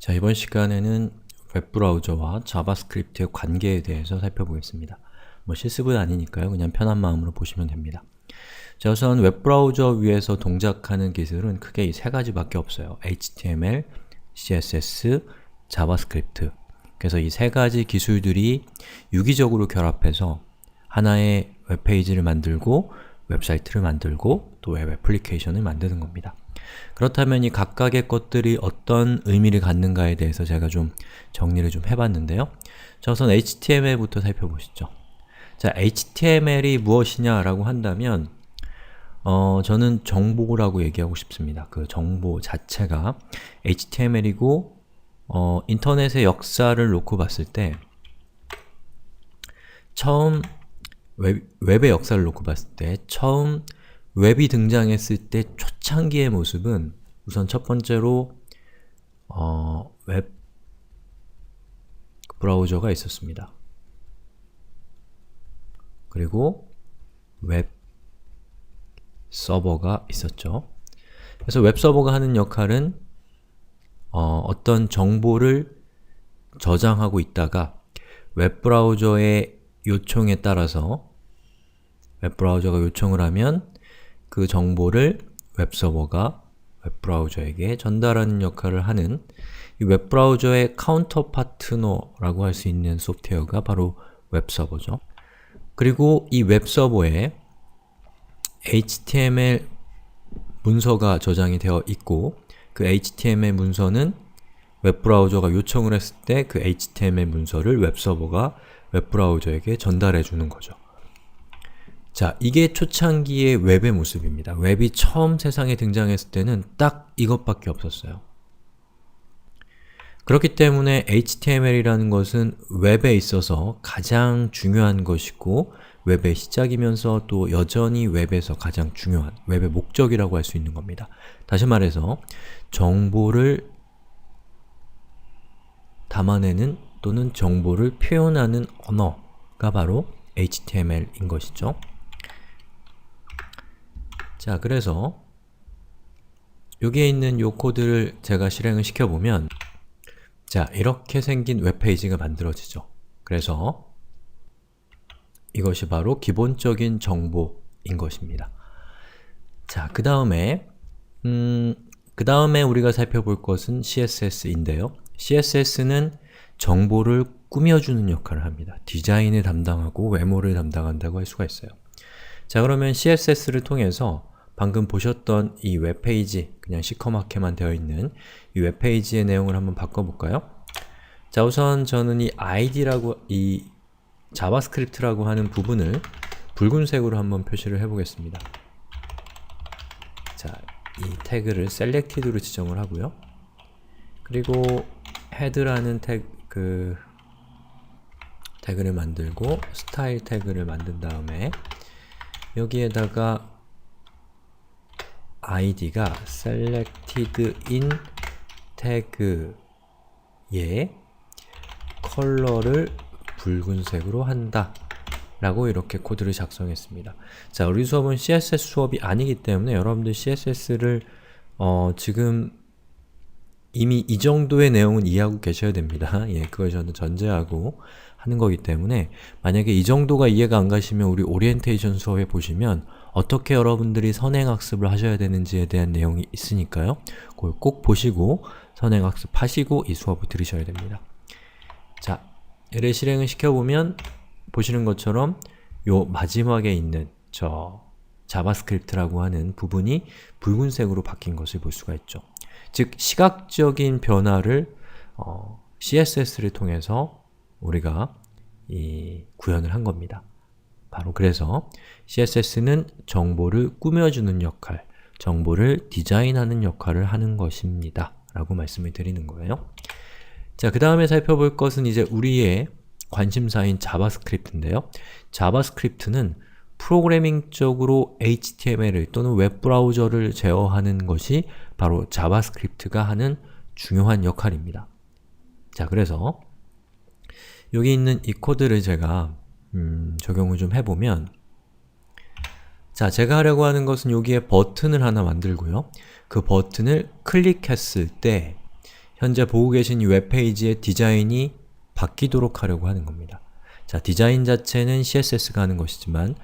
자, 이번 시간에는 웹브라우저와 자바스크립트의 관계에 대해서 살펴보겠습니다. 실습은 아니니까요. 그냥 편한 마음으로 보시면 됩니다. 자, 우선 웹브라우저 위에서 동작하는 기술은 크게 이 세 가지밖에 없어요. HTML, CSS, 자바스크립트. 그래서 이 세 가지 기술들이 유기적으로 결합해서 하나의 웹페이지를 만들고 웹사이트를 만들고 또 웹 애플리케이션을 만드는 겁니다. 그렇다면 이 각각의 것들이 어떤 의미를 갖는가에 대해서 제가 좀 정리를 좀 해봤는데요. 자, 우선 HTML부터 살펴보시죠. 자, HTML이 무엇이냐라고 한다면 저는 정보라고 얘기하고 싶습니다. 그 정보 자체가 HTML이고 인터넷의 역사를 놓고 봤을 때 처음 웹의 역사를 놓고 봤을 때 처음 웹이 등장했을 때 초창기의 모습은 우선 첫 번째로 웹 브라우저가 있었습니다. 그리고 웹 서버가 있었죠. 그래서 웹 서버가 하는 역할은 어떤 정보를 저장하고 있다가 웹 브라우저의 요청에 따라서 웹 브라우저가 요청을 하면 그 정보를 웹 서버가 웹 브라우저에게 전달하는 역할을 하는 이 웹 브라우저의 카운터 파트너라고 할 수 있는 소프트웨어가 바로 웹 서버죠. 그리고 이 웹 서버에 HTML 문서가 저장이 되어 있고 그 HTML 문서는 웹 브라우저가 요청을 했을 때 그 HTML 문서를 웹 서버가 웹 브라우저에게 전달해 주는 거죠. 자, 이게 초창기의 웹의 모습입니다. 웹이 처음 세상에 등장했을 때는 딱 이것밖에 없었어요. 그렇기 때문에 HTML이라는 것은 웹에 있어서 가장 중요한 것이고 웹의 시작이면서 또 여전히 웹에서 가장 중요한 웹의 목적이라고 할 수 있는 겁니다. 다시 말해서 정보를 담아내는 또는 정보를 표현하는 언어가 바로 HTML인 것이죠. 자, 그래서 여기에 있는 요 코드를 제가 실행을 시켜보면 자, 이렇게 생긴 웹페이지가 만들어지죠. 그래서 이것이 바로 기본적인 정보인 것입니다. 자, 그 다음에 우리가 살펴볼 것은 CSS인데요. CSS는 정보를 꾸며주는 역할을 합니다. 디자인을 담당하고 외모를 담당한다고 할 수가 있어요. 자, 그러면 CSS를 통해서 방금 보셨던 이 웹페이지, 그냥 시커멓게만 되어 있는 이 웹페이지의 내용을 한번 바꿔볼까요? 자, 우선 저는 이 id라고, 이 자바스크립트라고 하는 부분을 붉은색으로 한번 표시를 해보겠습니다. 자, 이 태그를 selected로 지정을 하고요. 그리고 head라는 태그를 만들고 style 태그를 만든 다음에 여기에다가 id가 selected in 태그의 컬러를 붉은색으로 한다 라고 이렇게 코드를 작성했습니다. 자, 우리 수업은 CSS 수업이 아니기 때문에 여러분들 CSS를 지금 이미 이 정도의 내용은 이해하고 계셔야 됩니다. 예, 그걸 저는 전제하고 하는 거기 때문에 만약에 이 정도가 이해가 안 가시면 우리 오리엔테이션 수업에 보시면 어떻게 여러분들이 선행학습을 하셔야 되는지에 대한 내용이 있으니까요. 그걸 꼭 보시고 선행학습 하시고 이 수업을 들으셔야 됩니다. 자, 얘를 실행을 시켜보면 보시는 것처럼 요 마지막에 있는 저 자바스크립트라고 하는 부분이 붉은색으로 바뀐 것을 볼 수가 있죠. 즉, 시각적인 변화를 CSS를 통해서 우리가 구현을 한 겁니다. 바로 그래서 CSS는 정보를 꾸며주는 역할, 정보를 디자인하는 역할을 하는 것입니다. 라고 말씀을 드리는 거예요. 자, 그 다음에 살펴볼 것은 이제 우리의 관심사인 자바스크립트인데요. 자바스크립트는 프로그래밍적으로 HTML을 또는 웹브라우저를 제어하는 것이 바로 자바스크립트가 하는 중요한 역할입니다. 자, 그래서 여기 있는 이 코드를 제가 적용을 좀 해보면 자, 제가 하려고 하는 것은 여기에 버튼을 하나 만들고요. 그 버튼을 클릭했을 때 현재 보고 계신 이 웹페이지의 디자인이 바뀌도록 하려고 하는 겁니다. 자, 디자인 자체는 CSS가 하는 것이지만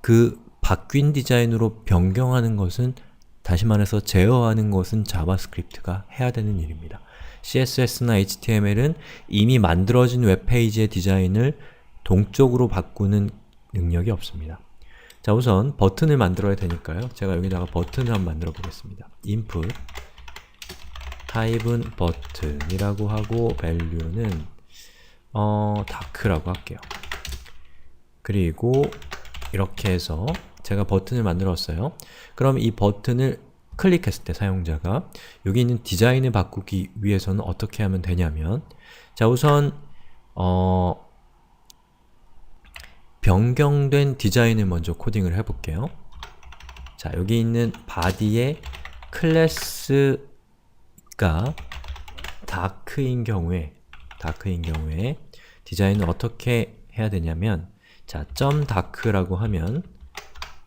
그 바뀐 디자인으로 변경하는 것은, 다시 말해서 제어하는 것은 자바스크립트가 해야 되는 일입니다. CSS나 HTML은 이미 만들어진 웹페이지의 디자인을 동적으로 바꾸는 능력이 없습니다. 자, 우선 버튼을 만들어야 되니까요. 제가 여기다가 버튼을 한번 만들어 보겠습니다. input 타입은 버튼이라고 하고 value는 dark라고 할게요. 그리고 이렇게 해서 제가 버튼을 만들었어요. 그럼 이 버튼을 클릭했을 때 사용자가 여기 있는 디자인을 바꾸기 위해서는 어떻게 하면 되냐면, 자, 우선 변경된 디자인을 먼저 코딩을 해볼게요. 자, 여기 있는 body의 클래스가 dark인 경우에 디자인을 어떻게 해야 되냐면, 자, .dark라고 하면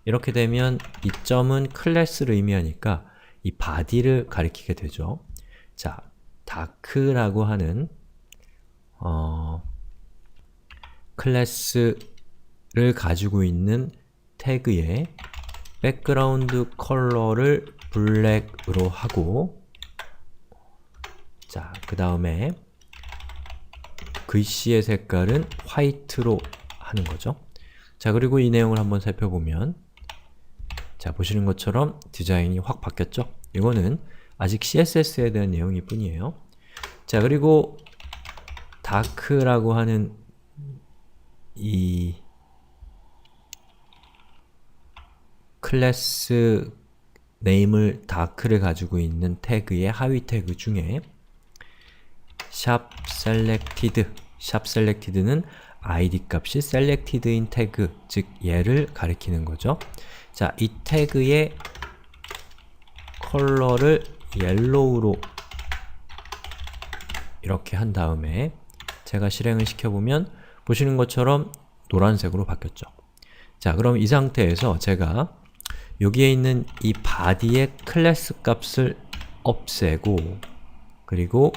이렇게 되면 이 점은 클래스를 의미하니까 이 body를 가리키게 되죠. 자, dark라고 하는 클래스를 가지고 있는 태그의 백그라운드 컬러를 블랙으로 하고, 자, 그 다음에 글씨의 색깔은 화이트로 하는 거죠. 자, 그리고 이 내용을 한번 살펴보면, 자, 보시는 것처럼 디자인이 확 바뀌었죠? 이거는 아직 CSS에 대한 내용일 뿐이에요. 자, 그리고 dark라고 하는 이 클래스 네임을 dark를 가지고 있는 태그의 하위 태그 중에 샵selected는 id 값이 selected인 태그, 즉 얘를 가리키는 거죠. 자, 이 태그의 컬러를 yellow로 이렇게 한 다음에 제가 실행을 시켜보면 보시는 것처럼 노란색으로 바뀌었죠. 자, 그럼 이 상태에서 제가 여기에 있는 이 body의 클래스 값을 없애고, 그리고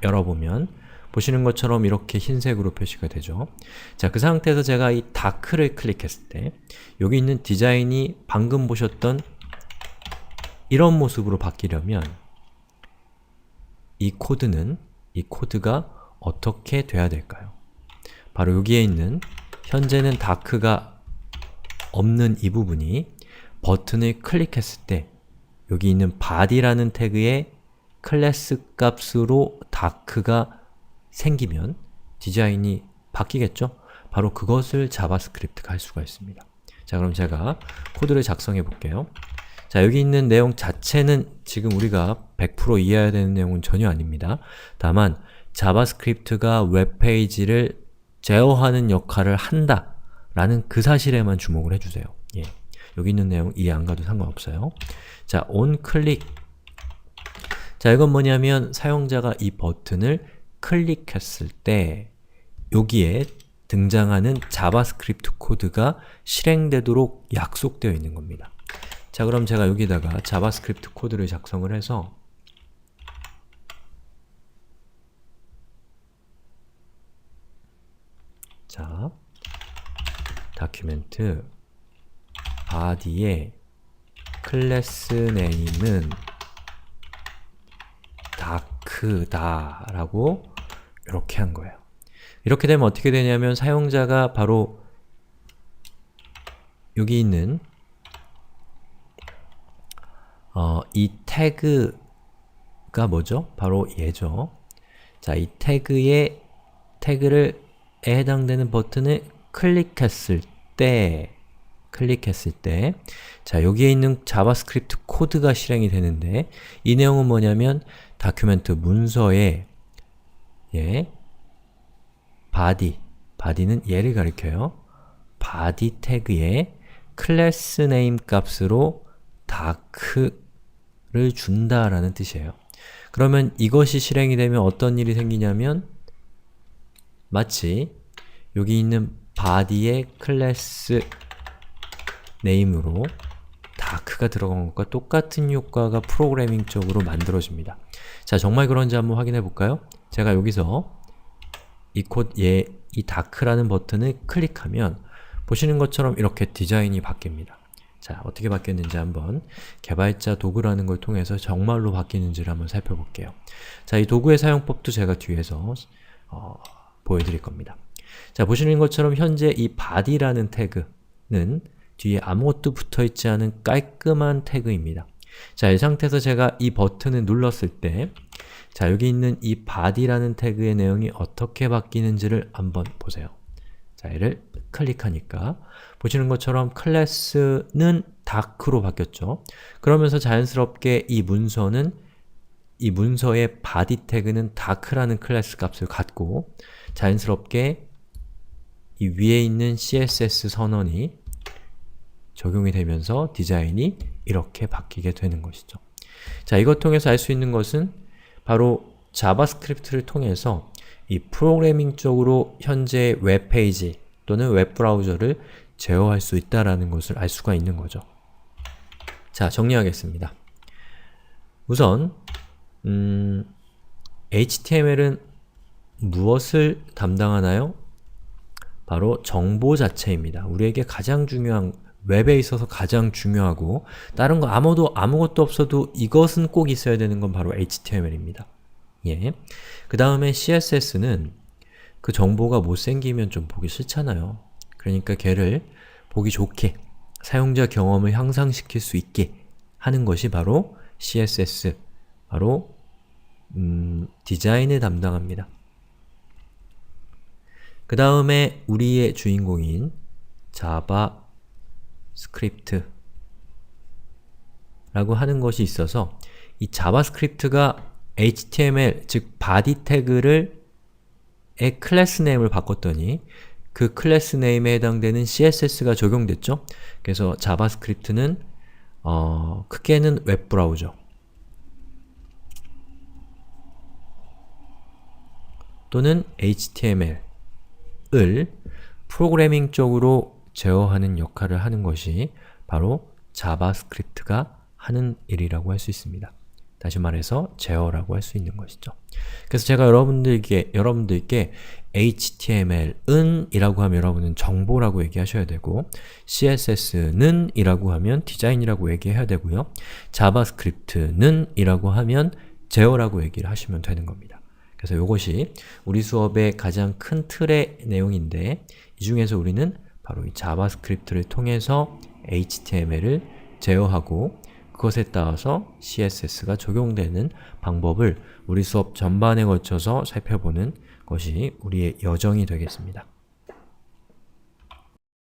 열어보면 보시는 것처럼 이렇게 흰색으로 표시가 되죠. 자, 그 상태에서 제가 이 dark를 클릭했을 때 여기 있는 디자인이 방금 보셨던 이런 모습으로 바뀌려면 이 코드가 어떻게 돼야 될까요? 바로 여기에 있는 현재는 dark가 없는 이 부분이 버튼을 클릭했을 때 여기 있는 body라는 태그의 클래스 값으로 dark가 생기면 디자인이 바뀌겠죠? 바로 그것을 자바스크립트가 할 수가 있습니다. 자, 그럼 제가 코드를 작성해 볼게요. 자, 여기 있는 내용 자체는 지금 우리가 100% 이해해야 되는 내용은 전혀 아닙니다. 다만 자바스크립트가 웹페이지를 제어하는 역할을 한다 라는 그 사실에만 주목을 해주세요. 예. 여기 있는 내용 이해 안 가도 상관없어요. 자, onClick. 자, 이건 뭐냐면 사용자가 이 버튼을 클릭했을 때 여기에 등장하는 자바스크립트 코드가 실행되도록 약속되어 있는 겁니다. 자, 그럼 제가 여기다가 자바스크립트 코드를 작성을 해서 자, 다큐멘트 body의 클래스 네임은 dark다 라고 이렇게 한 거예요. 이렇게 되면 어떻게 되냐면 사용자가 바로 여기 있는 이 태그가 뭐죠? 바로 얘죠. 자, 이 태그에 해당되는 버튼을 클릭했을 때 자, 여기에 있는 자바스크립트 코드가 실행이 되는데 이 내용은 뭐냐면 다큐멘트 문서에 body는 얘를 가리켜요. body 태그에 클래스 네임 값으로 dark를 준다라는 뜻이에요. 그러면 이것이 실행이 되면 어떤 일이 생기냐면 마치 여기 있는 body의 클래스 네임으로 다크가 들어간 것과 똑같은 효과가 프로그래밍적으로 만들어집니다. 자, 정말 그런지 한번 확인해 볼까요? 제가 여기서 이 이 다크라는 버튼을 클릭하면 보시는 것처럼 이렇게 디자인이 바뀝니다. 자, 어떻게 바뀌었는지 한번 개발자 도구라는 걸 통해서 정말로 바뀌는지를 한번 살펴볼게요. 자, 이 도구의 사용법도 제가 뒤에서 보여드릴 겁니다. 자, 보시는 것처럼 현재 이 body라는 태그는 뒤에 아무것도 붙어있지 않은 깔끔한 태그입니다. 자, 이 상태에서 제가 이 버튼을 눌렀을 때 자, 여기 있는 이 body라는 태그의 내용이 어떻게 바뀌는지를 한번 보세요. 자, 얘를 클릭하니까 보시는 것처럼 클래스는 dark로 바뀌었죠. 그러면서 자연스럽게 이 문서의 body 태그는 dark라는 클래스 값을 갖고 자연스럽게 이 위에 있는 CSS 선언이 적용이 되면서 디자인이 이렇게 바뀌게 되는 것이죠. 자, 이것 통해서 알 수 있는 것은 바로 자바스크립트를 통해서 이 프로그래밍적으로 현재 웹페이지 또는 웹브라우저를 제어할 수 있다는 것을 알 수가 있는 거죠. 자, 정리하겠습니다. 우선 HTML은 무엇을 담당하나요? 바로 정보 자체입니다. 우리에게 가장 중요한, 웹에 있어서 가장 중요하고 다른 거 아무것도 없어도 이것은 꼭 있어야 되는 건 바로 HTML입니다. 예. 그 다음에 CSS는 그 정보가 못생기면 좀 보기 싫잖아요. 그러니까 걔를 보기 좋게 사용자 경험을 향상시킬 수 있게 하는 것이 바로 CSS, 바로 디자인을 담당합니다. 그 다음에 우리의 주인공인 자바스크립트 라고 하는 것이 있어서 이 자바스크립트가 HTML, 즉 body 태그를 의 클래스 네임을 바꿨더니 그 클래스 네임에 해당되는 CSS가 적용됐죠? 그래서 자바스크립트는 크게는 웹브라우저 또는 HTML을 프로그래밍적으로 제어하는 역할을 하는 것이 바로 자바스크립트가 하는 일이라고 할 수 있습니다. 다시 말해서 제어라고 할 수 있는 것이죠. 그래서 제가 여러분들께 HTML은 이라고 하면 여러분은 정보라고 얘기하셔야 되고 CSS는 이라고 하면 디자인이라고 얘기해야 되고요. 자바스크립트는 이라고 하면 제어라고 얘기를 하시면 되는 겁니다. 그래서 이것이 우리 수업의 가장 큰 틀의 내용인데 이 중에서 우리는 바로 이 자바스크립트를 통해서 HTML을 제어하고 그것에 따라서 CSS가 적용되는 방법을 우리 수업 전반에 걸쳐서 살펴보는 것이 우리의 여정이 되겠습니다.